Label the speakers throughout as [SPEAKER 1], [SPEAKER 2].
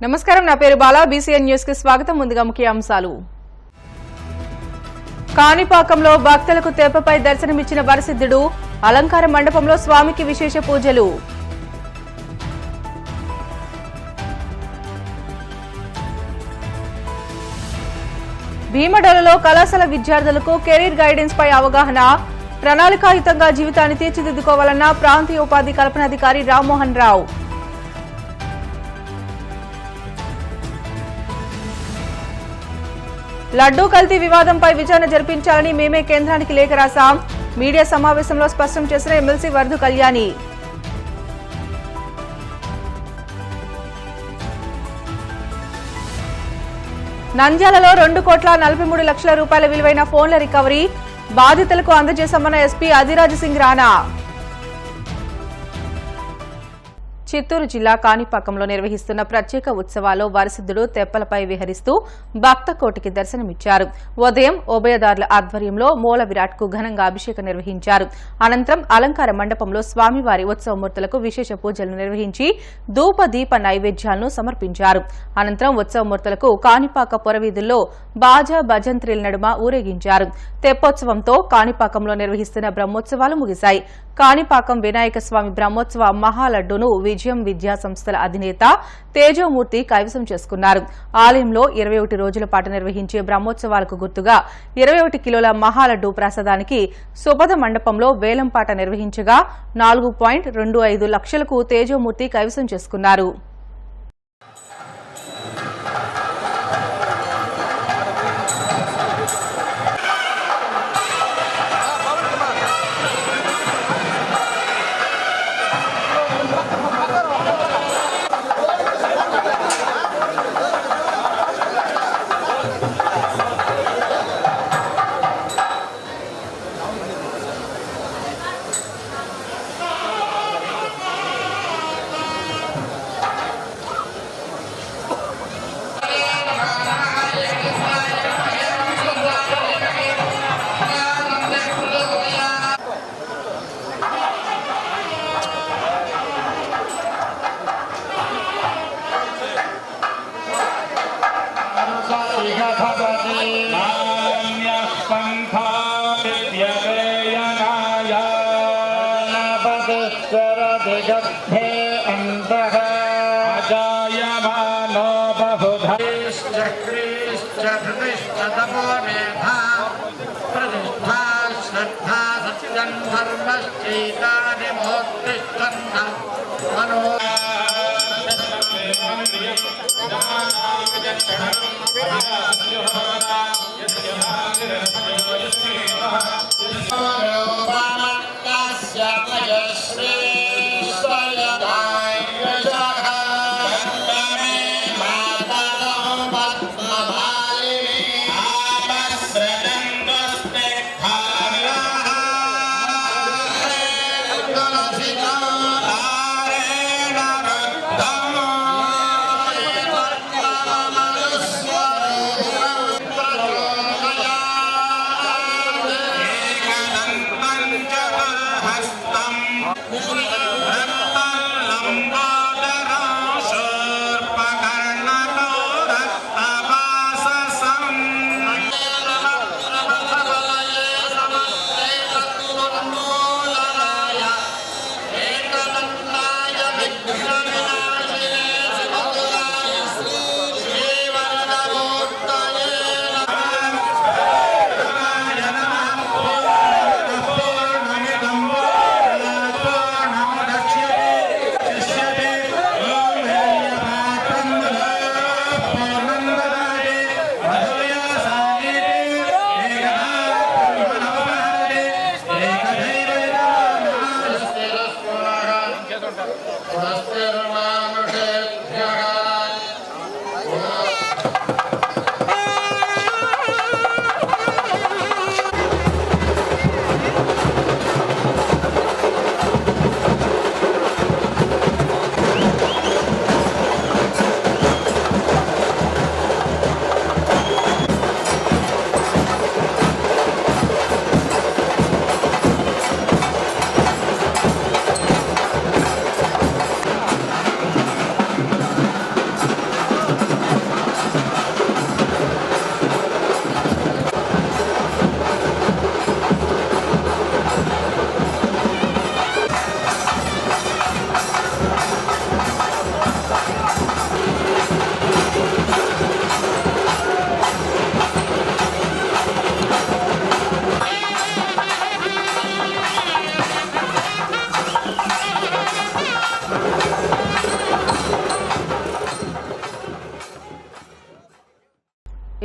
[SPEAKER 1] నమస్కారం, నా పేరు బాలా. బీసీఎన్ న్యూస్ కి స్వాగతం. ముందుగా ముఖ్య అంశాలు. కాణిపాకంలో భక్తులకు తెప్పపై దర్శనమిచ్చిన వరసిద్ధుడు. అలంకార మండపంలో స్వామికి విశేష పూజలు. భీమడోలులో కళాశాల విద్యార్థులకు కెరీర్ గైడెన్స్ పై అవగాహన. ప్రణాళికాయుతంగా జీవితాన్ని తీర్చిదిద్దుకోవాలన్న ప్రాంతీయ ఉపాధి కల్పనాధికారి రామ్మోహన్ రావు. లడ్డూ కల్తీ వివాదంపై విచారణ జరిపించాలని మేమే కేంద్రానికి లేఖ రాశాం. మీడియా సమావేశంలో స్పష్టం చేసిన ఎమ్మెల్సీ వర్ధు కళ్యాణి. నంద్యాలలో 2,43,00,000 రూపాయల విలువైన ఫోన్ల రికవరీ. బాధితులకు అందజేశామన్న ఎస్పీ అదిరాజ్ సింగ్ రాణా. చిత్తూరు జిల్లా కాణిపాకంలో నిర్వహిస్తున్న ప్రత్యేక ఉత్సవాల్లో వరసిద్ధుడు తెప్పలపై విహరిస్తూ భక్తకోటికి దర్శనమిచ్చారు. ఉదయం ఉభయదారుల ఆధ్వర్యంలో మూల విరాట్ కు ఘనంగా అభిషేకం నిర్వహించారు. అనంతరం అలంకార మండపంలో స్వామివారి ఉత్సవమూర్తులకు విశేష పూజలు నిర్వహించి ధూప దీప నైవేద్యాలను సమర్పించారు. అనంతరం ఉత్సవమూర్తులకు కాణిపాక పురవీధుల్లో బాజా భజంత్రీల నడుమ ఊరేగించారు. తెప్పోత్సవంతో కాణిపాకంలో నిర్వహిస్తున్న బ్రహ్మోత్సవాలు ముగిశాయి. కాణిపాకం వినాయక స్వామి బ్రహ్మోత్సవ మహాలడ్డూను విజయం విద్యా సంస్థల అధినేత తేజోమూర్తి కైవసం చేసుకున్నారు. ఆలయంలో 21 రోజుల పాటు నిర్వహించే బ్రహ్మోత్సవాలకు గుర్తుగా 21 కిలోల మహాలడ్డూ ప్రసాదానికి సుపథ మండపంలో వేలంపాట నిర్వహించగా 4.25 లక్షలకు తేజోమూర్తి కైవసం చేసుకున్నారు.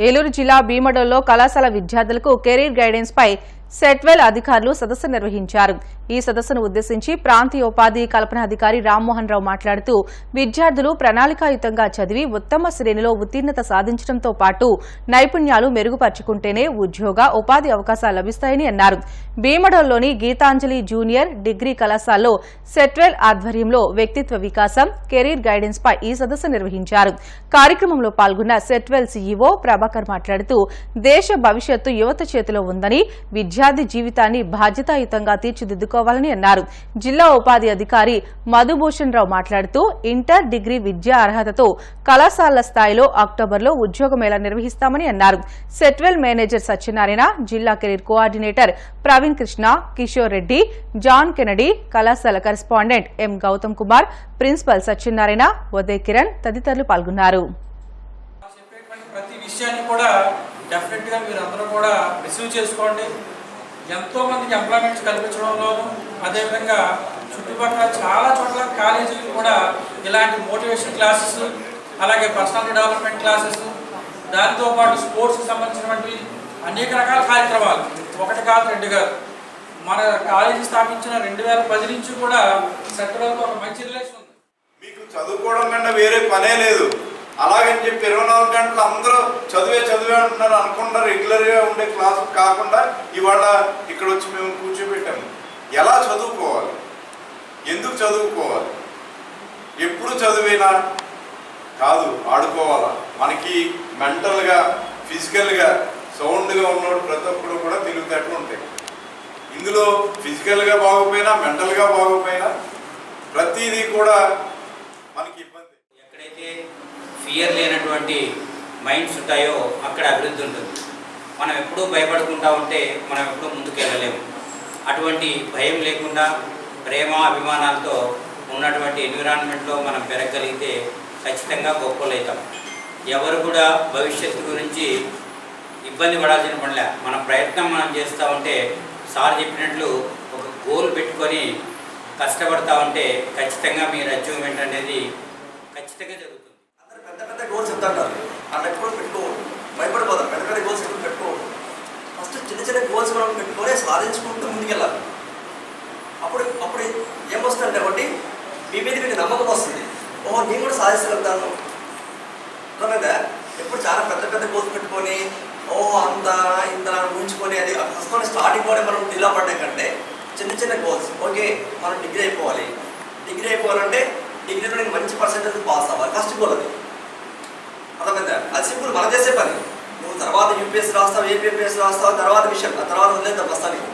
[SPEAKER 1] ఏలూరు జిల్లా భీమడోల్లో కళాశాల విద్యార్థులకు కెరీర్ గైడెన్స్ పై సెట్వెల్ అధికారులు సదస్సు నిర్వహించారు. ఈ సదస్సును ఉద్దేశించి ప్రాంతీయ ఉపాధి కల్పన అధికారి రామ్మోహన్ రావు మాట్లాడుతూ విద్యార్థులు ప్రణాళికాయుతంగా చదివి ఉత్తమ శ్రేణిలో ఉత్తీర్ణత సాధించడంతో పాటు నైపుణ్యాలు మెరుగుపరుచుకుంటేనే ఉద్యోగ ఉపాధి అవకాశాలు లభిస్తాయని అన్నారు. భీమడోల్లోని గీతాంజలి జూనియర్ డిగ్రీ కళాశాలలో సెట్వెల్ ఆధ్వర్యంలో వ్యక్తిత్వ వికాసం కెరీర్ గైడెన్స్ పై ఈ సదస్సు నిర్వహించారు. కార్యక్రమంలో పాల్గొన్న సెట్వెల్ సీఈఓ ప్రభాకర్ మాట్లాడుతూ దేశ భవిష్యత్తు యువత చేతిలో ఉందని విద్యార్థి జీవితాన్ని బాధ్యతాయుతంగా తీర్చిదిద్దుకోవాలని అన్నారు. జిల్లా ఉపాధి అధికారి మధుభూషణ్ రావు మాట్లాడుతూ ఇంటర్ డిగ్రీ విద్యా అర్హతతో కళాశాలల స్థాయిలో అక్టోబర్లో ఉద్యోగ మేళా నిర్వహిస్తామని అన్నారు. సెట్వెల్ మేనేజర్ సత్యనారాయణ, జిల్లా career coordinator Praveen Krishna, Kishore Reddy, John Kennedy, కళాశాల కరెస్పాండెంట్ ఎం గౌతమ్ కుమార్, ప్రిన్సిపల్ సత్యనారాయణ, ఉదయ్ కిరణ్ తదితరులు పాల్గొన్నారు.
[SPEAKER 2] డెఫినెట్గా మీరు అందరూ కూడా రిసీవ్ చేసుకోండి. ఎంతోమందికి ఎంప్లాయ్మెంట్స్ కల్పించడంలోనూ అదేవిధంగా చుట్టుపక్కల చాలా చోట్ల కాలేజీలు కూడా ఇలాంటి మోటివేషన్ క్లాసెస్, అలాగే పర్సనాలిటీ డెవలప్మెంట్ క్లాసెస్, దానితో పాటు స్పోర్ట్స్కి సంబంధించినటువంటి అనేక రకాల కార్యక్రమాలు, ఒకటి కాదు రెండు కాదు. మన కాలేజీ స్థాపించిన 2010 నుంచి కూడా సెక్టర్లతో ఒక మంచి రిలేషన్ ఉంది.
[SPEAKER 3] మీకు చదువుకోవడం కన్నా వేరే పనే లేదు. అలాగని చెప్పి 24 గంటలు అందరూ చదివే అంటున్నారు అనుకున్న రెగ్యులర్గా ఉండే క్లాసు కాకుండా ఇవాళ ఇక్కడ వచ్చి మేము కూర్చోబెట్టాము. ఎలా చదువుకోవాలి, ఎందుకు చదువుకోవాలి, ఎప్పుడు చదివేనా కాదు, ఆడుకోవాలా. మనకి మెంటల్గా ఫిజికల్గా సౌండ్గా ఉన్నవాడు ప్రతి ఒక్కరు కూడా తెలివితేటలు ఉంటాయి. ఇందులో ఫిజికల్గా బాగోపోయినా మెంటల్గా బాగోపోయినా ప్రతిదీ కూడా మనకి ఇబ్బంది.
[SPEAKER 4] ఎక్కడైతే ఫియర్ లేనటువంటి మైండ్స్ ఉంటాయో అక్కడ అభివృద్ధి ఉంటుంది. మనం ఎప్పుడూ భయపడుకుంటా ఉంటే మనం ఎప్పుడూ ముందుకు వెళ్ళలేము. అటువంటి భయం లేకుండా ప్రేమ అభిమానాలతో ఉన్నటువంటి ఎన్విరాన్మెంట్లో మనం పెరగగలిగితే ఖచ్చితంగా గొప్పలవుతాం. ఎవరు కూడా భవిష్యత్తు గురించి ఇబ్బంది పడాల్సిన పనిలే. మన ప్రయత్నం మనం చేస్తూ ఉంటే సార్ చెప్పినట్లు ఒక గోల్ పెట్టుకొని కష్టపడతా ఉంటే ఖచ్చితంగా మీరు అచీవ్మెంట్ అనేది ఖచ్చితంగా జరుగుతుంది.
[SPEAKER 5] పెద్ద గోల్స్ చెప్తారు, అట్లా ఎప్పుడు పెట్టుకోవద్దు, భయపడిపోతాం. పెద్ద గోల్స్ ఎప్పుడు పెట్టుకోవద్దు. ఫస్ట్ చిన్న గోల్స్ మనం పెట్టుకొని సాధించుకుంటూ ముందుకెళ్ళాలి. అప్పుడు ఏమొస్తుందంటే ఒకటి మీ మీద మీకు నమ్మకం వస్తుంది. ఓహో నేను కూడా సాధించగలుగుతాను. అర్థమైందా? ఎప్పుడు చాలా పెద్ద గోల్స్ పెట్టుకొని ఓహో అంత ఇంత ఊహించుకొని అది ఫస్ట్ స్టార్టింగ్ కూడా మనం డిలా పడ్డా కంటే చిన్న గోల్స్. ఓకే మనం డిగ్రీ అయిపోవాలంటే డిగ్రీలో నేను మంచి పర్సెంటేజ్ పాస్ అవ్వాలి. ఫస్ట్ గోల్ అది. అర్థమైందా? అది సింపుల్, మనం చేసే పని. నువ్వు తర్వాత యూపీఎస్సీ రాస్తావు, ఏపీఎస్సీ రాస్తావు, తర్వాత విషయం, ఆ తర్వాత వదిలేద్దాం ప్రస్తుతానికి.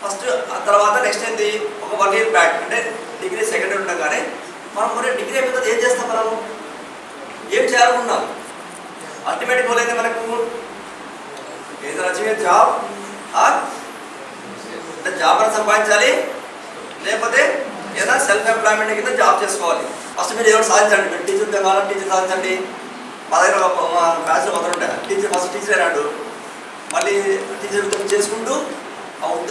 [SPEAKER 5] ఫస్ట్ ఆ తర్వాత నెక్స్ట్ ఏంటి, ఒక 1 year బ్యాక్ అంటే డిగ్రీ సెకండ్ ఇయర్ ఉండగానే మనం మరి డిగ్రీ అయిపోతుంది ఏం చేస్తాం, మనము ఏం చేయాలనుకున్నాం. అల్టిమేట్ గోల్ అయితే మనకు ఏదైనా అచీవ్ జాబ్, అంటే జాబ్ అని సంపాదించాలి, లేకపోతే ఏదైనా సెల్ఫ్ ఎంప్లాయ్మెంట్ కింద జాబ్ చేసుకోవాలి. ఫస్ట్ మీరు ఏమైనా సాధించండి. మీరు టీచర్ కావాలంటే టీచర్ సాధించండి. మా దగ్గర మా బ్యాచ్లో మొదలు ఉంటాయి టీచర్, ఫస్ట్ టీచర్ అయినాడు, మళ్ళీ టీచర్ ఉద్యోగం చేసుకుంటూ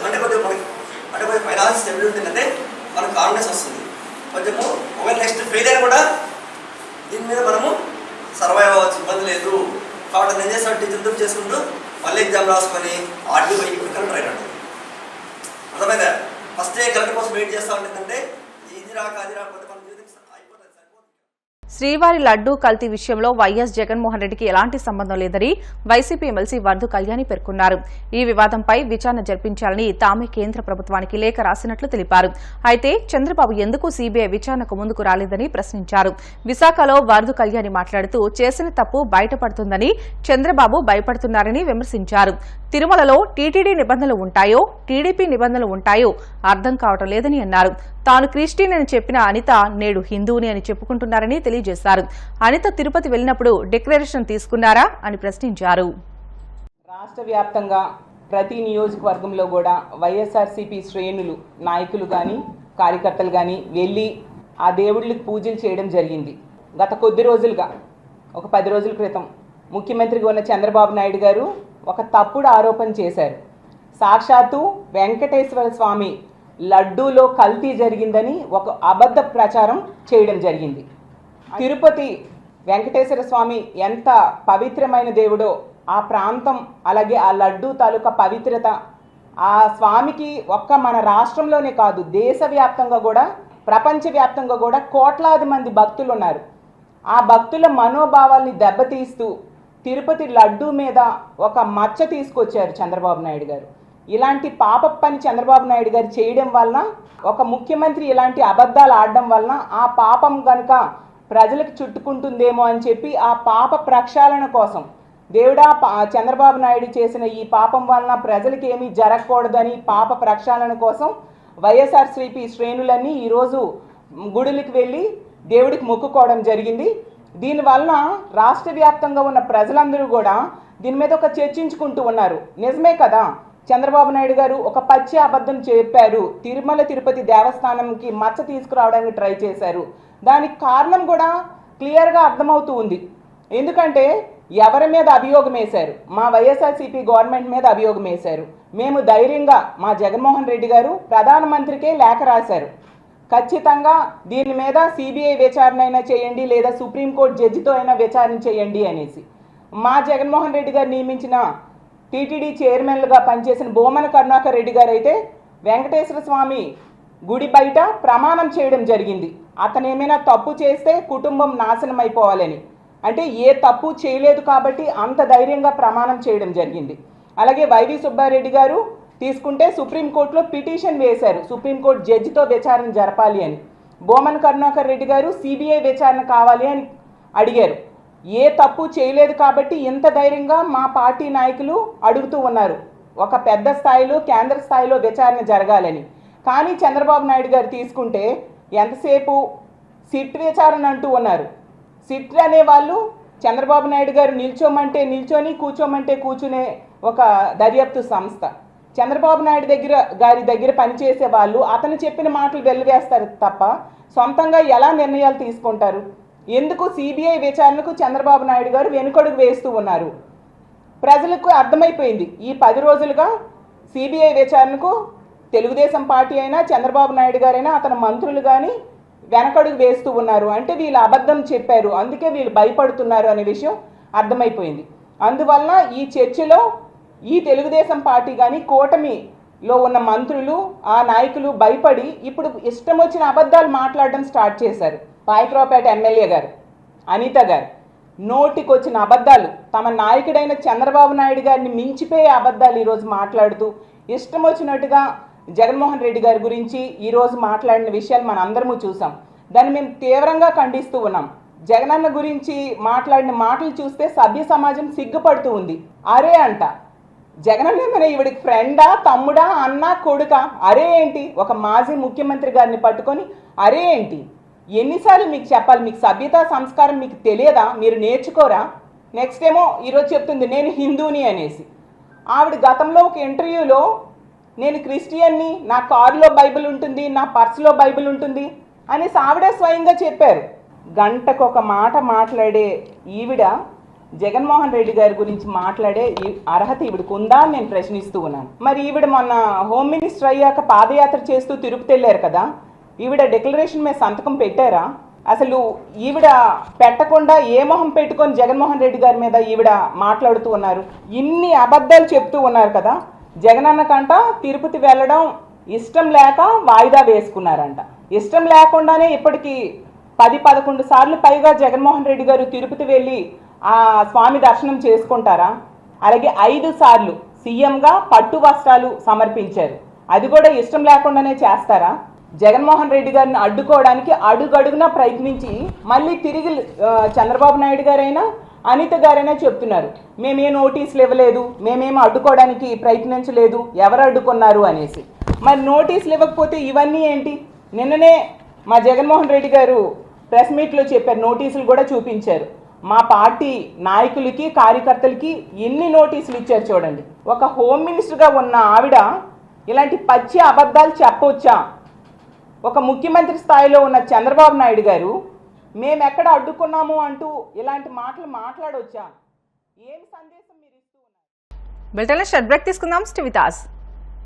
[SPEAKER 5] అంటే కొద్దిగా మనకి అంటే కొంచెం ఫైనాన్స్ స్టెబిలిటీ ఉంటుందంటే మనకు కాన్ఫిడెన్స్ వస్తుంది కొంచెము. ఒకవేళ నెక్స్ట్ ఫెయిల్ అయినా కూడా దీని మీద మనము సర్వైవ్ అవ్వచ్చు, ఇబ్బంది లేదు. కాబట్టి నేను చేస్తాను టీచర్ ఉద్యోగం చేసుకుంటూ మళ్ళీ ఎగ్జామ్ రాసుకొని ఆర్డీ పోయి ఇప్పుడు కలెక్టర్ అయినాడు. అర్థమైందా? ఫస్ట్ కలెక్టర్ కోసం వెయిట్ చేస్తూ ఉంటుందంటే ఇది రాకపోతే మన జీవితం అయిపోతుంది.
[SPEAKER 1] శ్రీవారి లడ్డూ కల్తీ విషయంలో వైఎస్ జగన్మోహన్ రెడ్డికి ఎలాంటి సంబంధం లేదని వైసీపీ ఎమ్మెల్సీ వర్ధు కళ్యాణి పేర్కొన్నారు. ఈ వివాదంపై విచారణ జరిపించాలని తామే కేంద్ర ప్రభుత్వానికి లేఖ రాసినట్లు తెలిపారు. అయితే చంద్రబాబు ఎందుకు సీబీఐ విచారణకు ముందుకు రాలేదని ప్రశ్నించారు. విశాఖలో వర్ధు కళ్యాణి మాట్లాడుతూ చేసిన తప్పు బయటపడుతుందని చంద్రబాబు భయపడుతున్నారని విమర్శించారు. తిరుమలలో టీటీడీ నిబంధనలు ఉంటాయో టీడీపీ నిబంధనలు ఉంటాయో అర్థం కావటం లేదని అన్నారు. తాను క్రిస్టియన్ అని చెప్పిన అనిత నేడు హిందువుని అని చెప్పుకుంటున్నారని తెలియజేశారు. అనిత తిరుపతి వెళ్లినప్పుడు డిక్లరేషన్ తీసుకున్నారా అని ప్రశ్నించారు.
[SPEAKER 6] రాష్ట్ర వ్యాప్తంగా ప్రతి నియోజకవర్గంలో కూడా వైఎస్ఆర్సీపీ శ్రేణులు నాయకులు కానీ కార్యకర్తలు కానీ వెళ్ళి ఆ దేవుళ్ళకి పూజలు చేయడం జరిగింది. గత కొద్ది రోజులుగా ఒక 10 రోజుల క్రితం ముఖ్యమంత్రిగా ఉన్న చంద్రబాబు నాయుడు గారు ఒక తప్పుడు ఆరోపణ చేశారు. సాక్షాత్తు వెంకటేశ్వర స్వామి లడ్డూలో కల్తీ జరిగిందని ఒక అబద్ధ ప్రచారం చేయడం జరిగింది. తిరుపతి వెంకటేశ్వర స్వామి ఎంత పవిత్రమైన దేవుడో ఆ ప్రాంతం అలాగే ఆ లడ్డూ తాలూకా పవిత్రత, ఆ స్వామికి ఒక్క మన రాష్ట్రంలోనే కాదు దేశవ్యాప్తంగా కూడా ప్రపంచవ్యాప్తంగా కూడా కోట్లాది మంది భక్తులు ఉన్నారు. ఆ భక్తుల మనోభావాల్ని దెబ్బతీస్తూ తిరుపతి లడ్డూ మీద ఒక మచ్చ తీసుకొచ్చారు చంద్రబాబు నాయుడు గారు. ఇలాంటి పాప పని చంద్రబాబు నాయుడు గారు చేయడం వలన, ఒక ముఖ్యమంత్రి ఇలాంటి అబద్ధాలు ఆడడం వలన ఆ పాపం కనుక ప్రజలకు చుట్టుకుంటుందేమో అని చెప్పి ఆ పాప ప్రక్షాళన కోసం దేవుడా చంద్రబాబు నాయుడు చేసిన ఈ పాపం వలన ప్రజలకి ఏమీ జరగకూడదని పాప ప్రక్షాళన కోసం వైఎస్ఆర్సీపీ శ్రేణులన్నీ ఈరోజు గుడులకు వెళ్ళి దేవుడికి మొక్కుకోవడం జరిగింది. దీనివలన రాష్ట్ర వ్యాప్తంగా ఉన్న ప్రజలందరూ కూడా దీని మీద ఒక చర్చించుకుంటూ ఉన్నారు. నిజమే కదా, చంద్రబాబు నాయుడు గారు ఒక పచ్చి అబద్ధం చెప్పారు, తిరుమల తిరుపతి దేవస్థానంకి మచ్చ తీసుకురావడానికి ట్రై చేశారు. దానికి కారణం కూడా క్లియర్గా అర్థమవుతూ ఉంది. ఎందుకంటే ఎవరి మీద అభియోగం వేశారు? మా వైఎస్ఆర్సీపీ గవర్నమెంట్ మీద అభియోగం వేశారు. మేము ధైర్యంగా మా జగన్మోహన్ రెడ్డి గారు ప్రధానమంత్రికే లేఖ రాశారు, ఖచ్చితంగా దీని మీద సిబిఐ విచారణ అయినా చేయండి లేదా సుప్రీంకోర్టు జడ్జితో అయినా విచారణ చేయండి అనేసి. మా జగన్మోహన్ రెడ్డి గారు నియమించిన టీటీడీ చైర్మన్లుగా పనిచేసిన బోమన కరుణాకర్ రెడ్డి గారు అయితే వెంకటేశ్వర స్వామి గుడి బయట ప్రమాణం చేయడం జరిగింది. అతను ఏమైనా తప్పు చేస్తే కుటుంబం నాశనం అయిపోవాలని, అంటే ఏ తప్పు చేయలేదు కాబట్టి అంత ధైర్యంగా ప్రమాణం చేయడం జరిగింది. అలాగే వైవి సుబ్బారెడ్డి గారు తీసుకుంటే సుప్రీంకోర్టులో పిటిషన్ వేశారు, సుప్రీంకోర్టు జడ్జితో విచారణ జరపాలి అని. బోమన కరుణాకర్ రెడ్డి గారు సిబిఐ విచారణ కావాలి అని అడిగారు. ఏ తప్పు చేయలేదు కాబట్టి ఇంత ధైర్యంగా మా పార్టీ నాయకులు అడుగుతూ ఉన్నారు ఒక పెద్ద స్థాయిలో కేంద్ర స్థాయిలో విచారణ జరగాలని. కానీ చంద్రబాబు నాయుడు గారు తీసుకుంటే ఎంతసేపు సిట్ విచారణ అంటూ ఉన్నారు. సిట్ అనే వాళ్ళు చంద్రబాబు నాయుడు గారు నిల్చోమంటే నిల్చొని కూర్చోమంటే కూర్చునే ఒక దర్యాప్తు సంస్థ. చంద్రబాబు నాయుడు గారి దగ్గర పనిచేసే వాళ్ళు అతను చెప్పిన మాటలు వెల్లివేస్తారు తప్ప సొంతంగా ఎలా నిర్ణయాలు తీసుకుంటారు? ఎందుకు సిబిఐ విచారణకు చంద్రబాబు నాయుడు గారు వెనుకడుగు వేస్తూ ఉన్నారు? ప్రజలకు అర్థమైపోయింది. ఈ 10 రోజులుగా సిబిఐ విచారణకు తెలుగుదేశం పార్టీ అయినా చంద్రబాబు నాయుడు గారైనా అతని మంత్రులు కానీ వెనకడుగు వేస్తూ ఉన్నారు. అంటే వీళ్ళు అబద్ధం చెప్పారు, అందుకే వీళ్ళు భయపడుతున్నారు అనే విషయం అర్థమైపోయింది. అందువలన ఈ చర్చలో ఈ తెలుగుదేశం పార్టీ కానీ కూటమిలో ఉన్న మంత్రులు ఆ నాయకులు భయపడి ఇప్పుడు ఇష్టం వచ్చిన అబద్ధాలు మాట్లాడడం స్టార్ట్ చేశారు. పాయకరావుపేట ఎమ్మెల్యే గారు అనిత గారు నోటికొచ్చిన అబద్ధాలు, తమ నాయకుడైన చంద్రబాబు నాయుడు గారిని మించిపోయే అబద్ధాలు ఈరోజు మాట్లాడుతూ ఇష్టం వచ్చినట్టుగా జగన్మోహన్ రెడ్డి గారి గురించి ఈరోజు మాట్లాడిన విషయాలు మన అందరము చూసాం. దాన్ని మేము తీవ్రంగా ఖండిస్తూ ఉన్నాం. జగనన్న గురించి మాట్లాడిన మాటలు చూస్తే సభ్య సమాజం సిగ్గుపడుతూ ఉంది. అరే అంట, జగనన్న ఏమైనా ఈవిడికి ఫ్రెండా, తమ్ముడా, అన్న, కొడుక? అరే ఏంటి? ఒక మాజీ ముఖ్యమంత్రి గారిని పట్టుకొని అరే ఏంటి? ఎన్నిసార్లు మీకు చెప్పాలి? మీకు సభ్యత సంస్కారం మీకు తెలియదా? మీరు నేర్చుకోరా? నెక్స్ట్ ఏమో ఈరోజు చెప్తుంది నేను హిందూని అనేసి. ఆవిడ గతంలో ఒక ఇంటర్వ్యూలో నేను క్రిస్టియన్ని, నా కారులో బైబిల్ ఉంటుంది, నా పర్సులో బైబిల్ ఉంటుంది అనేసి ఆవిడే స్వయంగా చెప్పారు. గంటకు ఒక మాట మాట్లాడే ఈవిడ జగన్మోహన్ రెడ్డి గారి గురించి మాట్లాడే అర్హత ఈవిడకు ఉందా అని నేను ప్రశ్నిస్తూ ఉన్నాను. మరి ఈవిడ మొన్న హోమ్ మినిస్టర్ అయ్యాక పాదయాత్ర చేస్తూ తిరుపతి వెళ్ళారు కదా, ఈవిడ డిక్లరేషన్ మీద సంతకం పెట్టారా? అసలు ఈవిడ పెట్టకుండా ఏ మొహం పెట్టుకొని జగన్మోహన్ రెడ్డి గారి మీద ఈవిడ మాట్లాడుతూ ఉన్నారు? ఇన్ని అబద్ధాలు చెప్తూ ఉన్నారు కదా. జగనన్న కంట తిరుపతి వెళ్ళడం ఇష్టం లేక వాయిదా వేసుకున్నారంట. ఇష్టం లేకుండానే ఇప్పటికీ 10-11 సార్లు పైగా జగన్మోహన్ రెడ్డి గారు తిరుపతి వెళ్ళి ఆ స్వామి దర్శనం చేసుకుంటారా? అలాగే 5 సార్లు సీఎంగా పట్టు వస్త్రాలు సమర్పించారు. అది కూడా ఇష్టం లేకుండానే చేస్తారా? జగన్మోహన్ రెడ్డి గారిని అడ్డుకోవడానికి అడుగడుగునా ప్రయత్నించి మళ్ళీ తిరిగి చంద్రబాబు నాయుడు గారైనా అనిత గారైనా చెప్తున్నారు మేమే నోటీసులు ఇవ్వలేదు, మేమేమో అడ్డుకోవడానికి ప్రయత్నించలేదు, ఎవరు అడ్డుకున్నారు అనేసి. మరి నోటీసులు ఇవ్వకపోతే ఇవన్నీ ఏంటి? నిన్ననే మా జగన్మోహన్ రెడ్డి గారు ప్రెస్ మీట్లో చెప్పారు, నోటీసులు కూడా చూపించారు. మా పార్టీ నాయకులకి కార్యకర్తలకి ఎన్ని నోటీసులు ఇచ్చారు చూడండి. ఒక హోమ్ మినిస్టర్గా ఉన్న ఆవిడ ఇలాంటి పచ్చి అబద్ధాలు చెప్పవచ్చా? ఒక ముఖ్యమంత్రి స్థాయిలో ఉన్న చంద్రబాబు నాయుడు గారు మేము ఎక్కడ అడ్డుకున్నాము అంటూ ఇలాంటి మాటలు మాట్లాడవచ్చా? ఏం సందేశం మీరు ఇస్తూ ఉన్నారు?
[SPEAKER 1] బిల్టన్లో షార్ట్ బ్రేక్ తీసుకుందాం. Stay with us.